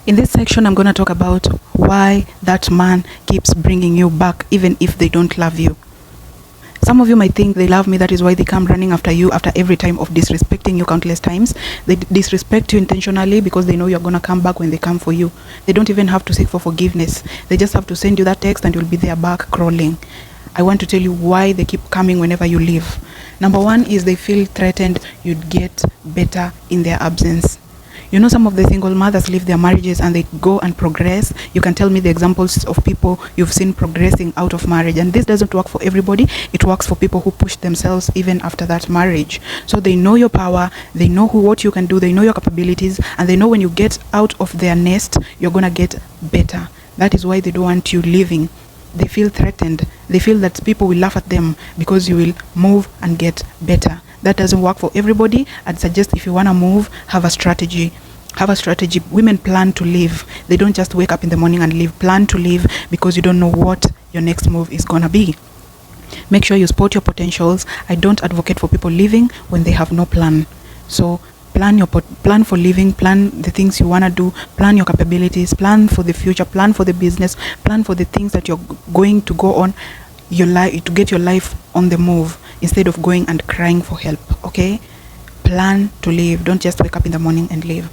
In this section, I'm going to talk about why that man keeps bringing you back even if they don't love you. Some of you might think they love me, that is why they come running after you after every time of disrespecting you countless times. They disrespect you intentionally because they know you're going to come back when they come for you. They don't even have to seek for forgiveness. They just have to send you that text and you'll be there back crawling. I want to tell you why they keep coming whenever you leave. Number one is they feel threatened you'd get better in their absence. You know, some of the single mothers leave their marriages and they go and progress. You can tell me the examples of people you've seen progressing out of marriage. And this doesn't work for everybody. It works for people who push themselves even after that marriage. So they know your power, they know what you can do, they know your capabilities, and they know when you get out of their nest, you're going to get better. That is why they don't want you leaving. They feel threatened. They feel that people will laugh at them because you will move and get better. That doesn't work for everybody. I'd suggest if you want to move, have a strategy. Have a strategy. Women plan to leave. They don't just wake up in the morning and leave. Plan to leave because you don't know what your next move is going to be. Make sure you spot your potentials. I don't advocate for people leaving when they have no plan. So plan for living, plan the things you want to do, plan your capabilities, plan for the future, plan for the business, plan for the things that you're going to go on your life, to get your life on the move instead of going and crying for help. Okay, plan to leave. Don't just wake up in the morning and leave.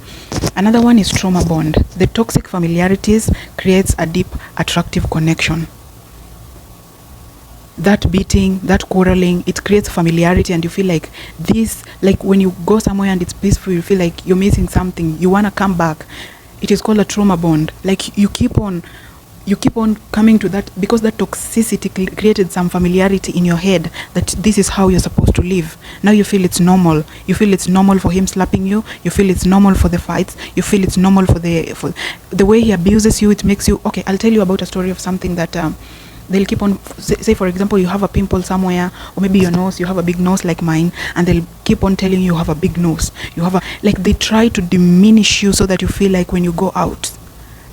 Another one is trauma bond. The toxic familiarities creates a deep attractive connection. That beating, that quarreling, it creates familiarity, and you feel like this, like when you go somewhere and it's peaceful, you feel like you're missing something, you want to come back. It is called a trauma bond. Like you keep on coming to that because that toxicity created some familiarity in your head that this is how you're supposed to live. Now you feel it's normal. You feel it's normal for him slapping you. You feel it's normal for the fights. You feel it's normal for the way he abuses you. It makes you, okay, I'll tell you about a story of something that they'll keep on, say for example, you have a pimple somewhere, or maybe your nose, you have a big nose like mine, and they'll keep on telling you have a big nose. Like they try to diminish you so that you feel like when you go out,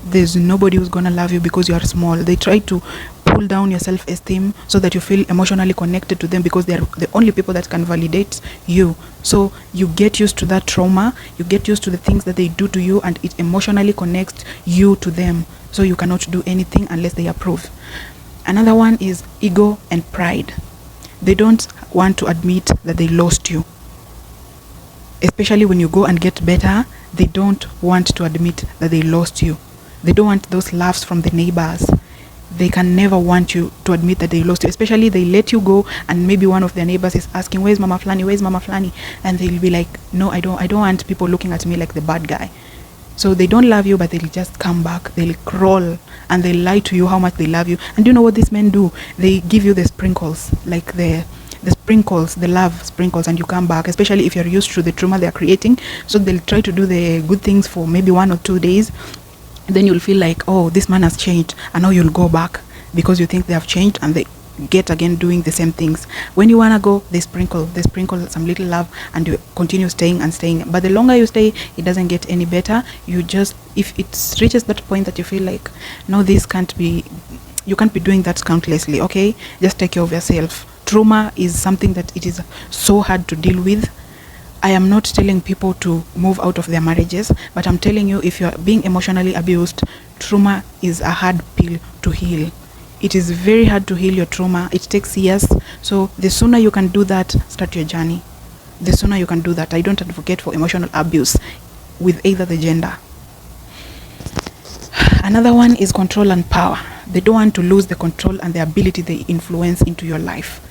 there's nobody who's gonna love you because you are small. They try to pull down your self-esteem so that you feel emotionally connected to them because they're the only people that can validate you. So you get used to that trauma, you get used to the things that they do to you, and it emotionally connects you to them. So you cannot do anything unless they approve. Another one is ego and pride. They don't want to admit that they lost you. Especially when you go and get better, they don't want to admit that they lost you. They don't want those laughs from the neighbors. They can never want you to admit that they lost you. Especially they let you go and maybe one of their neighbors is asking, where's Mama Flani? Where's Mama Flani? And they'll be like, no, I don't want people looking at me like the bad guy. So they don't love you, but they'll just come back. They'll crawl and they'll lie to you how much they love you. And do you know what these men do? They give you the sprinkles, like the sprinkles, the love sprinkles, and you come back, especially if you're used to the trauma they're creating. So they'll try to do the good things for maybe 1 or 2 days. Then you'll feel like, oh, this man has changed, and now you'll go back because you think they have changed, and they get again doing the same things. When you want to go, they sprinkle some little love, and you continue staying. But the longer you stay, it doesn't get any better. You just, if it reaches that point that you feel like, no, this can't be, you can't be doing that countlessly. Okay, just take care of yourself. Trauma is something that it is so hard to deal with. I am not telling people to move out of their marriages, but I'm telling you, if you're being emotionally abused, trauma is a hard pill to heal. It is very hard to heal your trauma. It takes years. So the sooner you can do that, start your journey. The sooner you can do that. I don't advocate for emotional abuse with either the gender. Another one is control and power. They don't want to lose the control and the ability they influence into your life.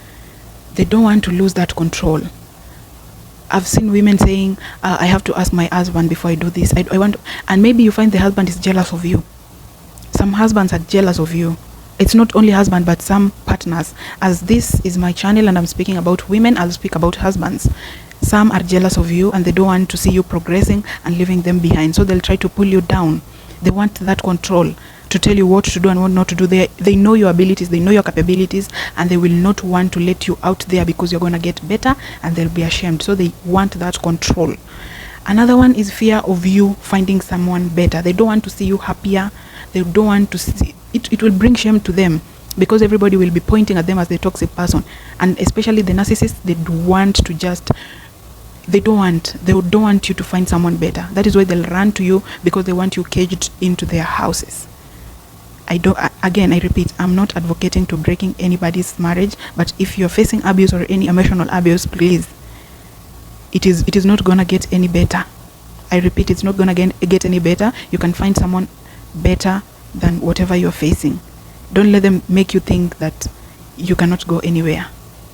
They don't want to lose that control. I've seen women saying, I have to ask my husband before I do this. I want to, and maybe you find the husband is jealous of you. Some husbands are jealous of you. It's not only husband, but some partners. As this is my channel and I'm speaking about women, I'll speak about husbands. Some are jealous of you and they don't want to see you progressing and leaving them behind. So they'll try to pull you down. They want that control to tell you what to do and what not to do. They know your abilities, they know your capabilities, and they will not want to let you out there because you're going to get better, and they'll be ashamed. So they want that control. Another one is fear of you finding someone better. They don't want to see you happier. They don't want to see it. It will bring shame to them because everybody will be pointing at them as the toxic person, and especially the narcissists. They want to just they don't want you to find someone better. That is why they'll run to you, because they want you caged into their houses. Again, I repeat, I'm not advocating to breaking anybody's marriage, but if you're facing abuse or any emotional abuse, please, it is not gonna get any better. I repeat, it's not gonna get any better. You can find someone better than whatever you're facing. Don't let them make you think that you cannot go anywhere.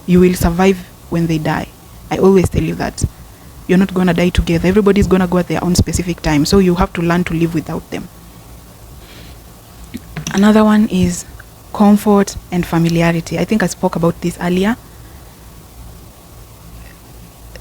You will survive when they die. I always tell you that. You're not gonna die together. Everybody's gonna go at their own specific time, so you have to learn to live without them. Another one is comfort and familiarity. I think I spoke about this earlier.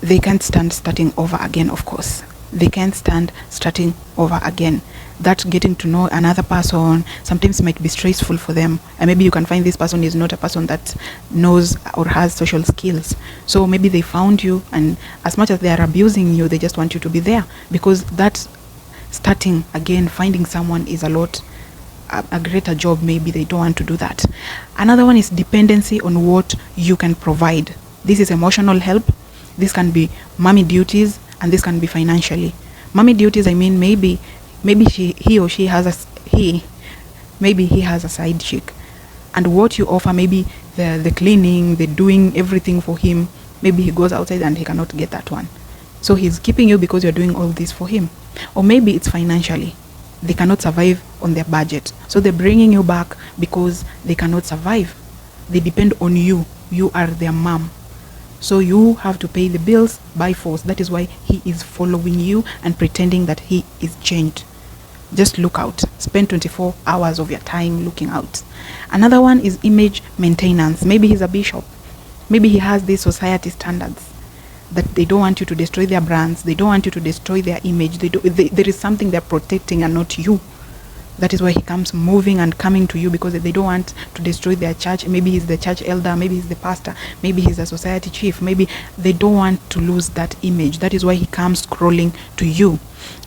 They can't stand starting over again, of course. They can't stand starting over again. That getting to know another person sometimes might be stressful for them. And maybe you can find this person is not a person that knows or has social skills. So maybe they found you, and as much as they are abusing you, they just want you to be there, because that starting again, finding someone is a greater job. Maybe they don't want to do that. Another one is dependency on what you can provide. This is emotional help. This can be mommy duties, and this can be financially. Mommy duties, I mean, maybe he or she has maybe he has a side chick, and what you offer, maybe the cleaning, the doing everything for him, maybe he goes outside and he cannot get that one, so he's keeping you because you're doing all this for him. Or maybe it's financially. They cannot survive on their budget, so they're bringing you back because they cannot survive. They depend on you. You are their mom, so you have to pay the bills by force. That is why he is following you and pretending that he is changed. Just look out. Spend 24 hours of your time looking out. Another one is image maintenance. Maybe he's a bishop. Maybe he has these society standards that they don't want you to destroy their brands. They don't want you to destroy their image. There is something they're protecting and not you. That is why he comes moving and coming to you, because they don't want to destroy their church. Maybe he's the church elder, maybe he's the pastor, maybe he's a society chief. Maybe they don't want to lose that image. That is why he comes crawling to you.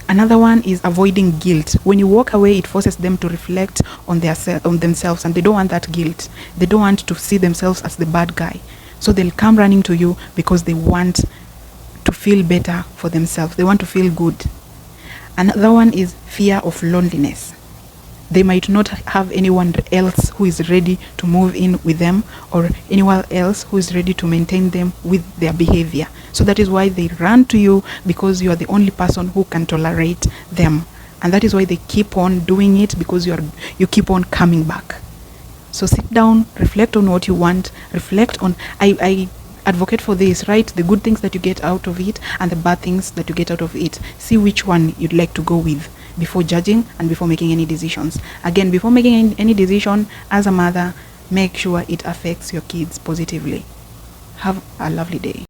Another one is avoiding guilt. When you walk away, it forces them to reflect on themselves, and they don't want that guilt. They don't want to see themselves as the bad guy. So they'll come running to you because they want to feel better for themselves. They want to feel good. Another one is fear of loneliness. They might not have anyone else who is ready to move in with them, or anyone else who is ready to maintain them with their behavior. So that is why they run to you, because you are the only person who can tolerate them. And that is why they keep on doing it, because you keep on coming back. So sit down, reflect on what you want, reflect on, I advocate for this, right? The good things that you get out of it and the bad things that you get out of it. See which one you'd like to go with before judging and before making any decisions. Again, before making any decision as a mother, make sure it affects your kids positively. Have a lovely day.